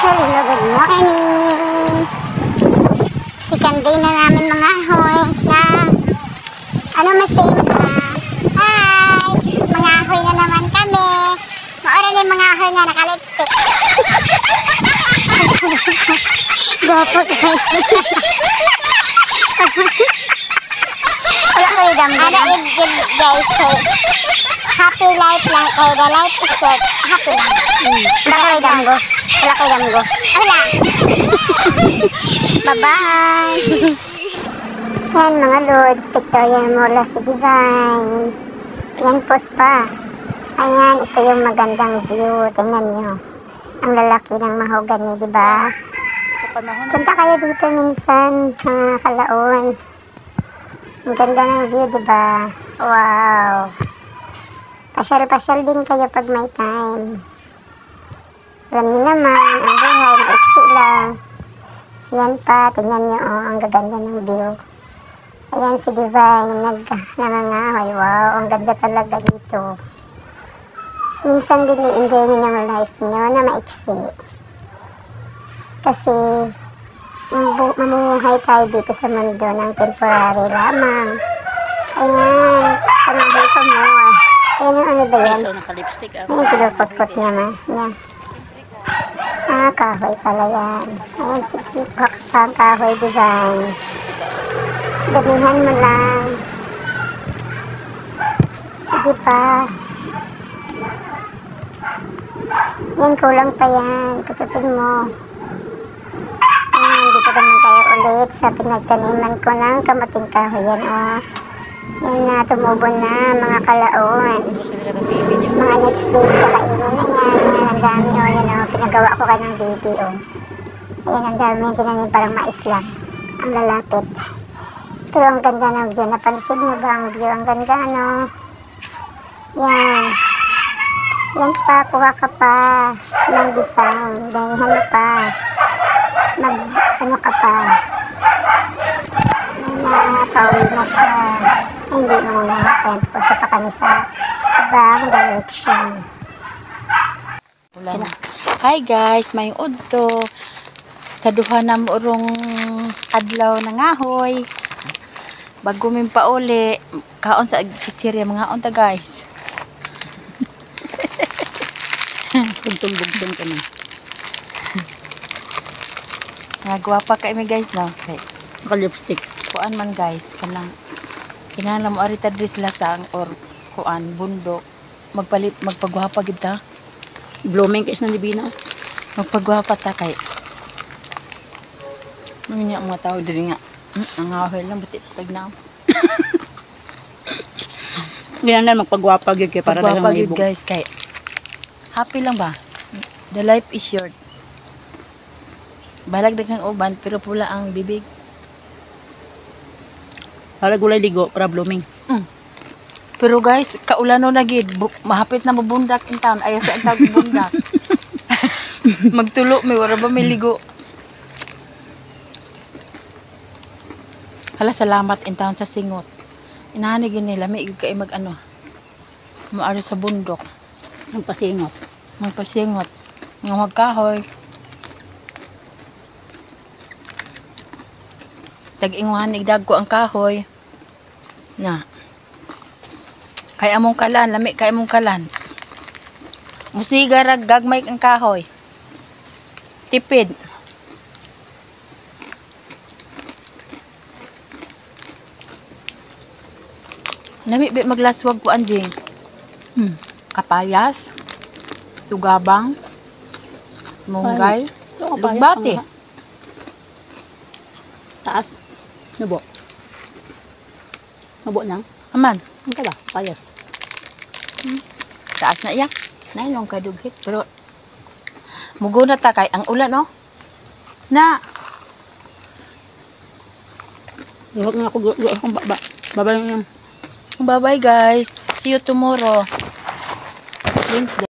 Hello, good morning. Second day na namin mga ahoy na ano masay na. Hi! Mga ahoy na naman kami. Maura na yung mga ahoy nga naka-lipstick. Gopo kayo. Wala ko yung damdamin. Ano i-give guys kay happy life lang kay the life is short. Happy lang. Wala ko yung damgo. Wala kayo damgo. Wala. Bye-bye. Yan mga lods. Victoria Mola si Divine. Yan post pa. Ayan, ito yung magandang view. Tingnan nyo. Ang lalaki ng mahogany, diba? Punta kayo dito minsan, mga kalaon. Ang ganda ng view, diba? Wow. Pasyal-pasyal din kayo pag may time. Alam niyo naman, ang buhay, maiksi lang. Yan pa, tingnan niyo, oh, ang gaganda ng view. Ayan si Divine, nangangahoy. Wow, ang ganda talaga dito. Minsan din i-enjoy niyo yung life niyo na maiksi. Kasi, mamumuhay tayo dito sa mundo ng temporary lamang. Ayan, pamahal ko mo. Ayan yung ano ba yan? Ayan, pinupot-pot naman. Ayan. Ah, kahoy pala yan. Ayan, sige, baksan kahoy design. Damihan mo lang. Sige pa. Yan, kulang pa yan. Pututin mo. Ayan, dito naman tayo ulit sa pinagtaniman ko ng kamating kahoy. Yan, oh. Yan na, tumubo na, mga kalaon. Mga next day sa kainin na yan. Yan, ang dami, oh. Yan, oh. Pinagawa ko ka ng baby, oh. Ayan, ang dami. Tingnan niyo, parang mais lang. Ang lalapit. Pero ang ganda ng view. Napansin niyo ba ang view? Ang ganda, ano? Yan. Yan pa, kuha ka pa. Ng bitang. Danihan mo pa. Ano ka pa. Yan na, pauwi na pa. Hindi mo na tempo sa kami sa ibang direction. Hi guys, may udto. Kaduha na mo urong adlaw ng ahoy. Bago min pa uli, kaon sa chichirya mga onta guys. Bugtong-bugtong ka na. Nagwapa ka imi guys no. Okay. Naka-lipstick. Kuan man guys, kanang kinahanglan mo arita diri sila sa or kuan bundok. Magpagwapa gid ta. Blooming kasi na libina. Magpagwapa ta kay. Mga mga tao diri nga. Ang ahoy lang buti pag na. Ganyan na magpagwapa gid kay para Pagwapa daghang gid ibog. guys kay. Happy lang ba? The life is short. Balag daghang uban pero pula ang bibig. Para gulay ligo para blooming. Pero guys, kaulano na gid, mahapit na mabundak in town. Ayaw sa tawag bundak. Magtulo, may wala ba may ligo? Hala, salamat in town sa singot. Inahanigin nila, may ikay mag ano. Maaro sa bundok. Ang pasingot. Magpasingot. Nga magkahoy. Tag-inguhan, igdag ko ang kahoy. Na. Kaya mong kalan, lami kaya mong kalan. Musigarag, gagmay ang kahoy. Tipid. Lami, maglaswag ko anjing. Kapayas. Tugabang. Munggay. Lugbati. Taas. Nubo. Nubo nang. Aman. Ang kala, payas. Taas na iya. Nailong kadugit. Pero, mugo na ta kay ang ulan, no? Na. Huwag nga ako baba. Baba yung Bye-bye, guys. See you tomorrow. Wednesday.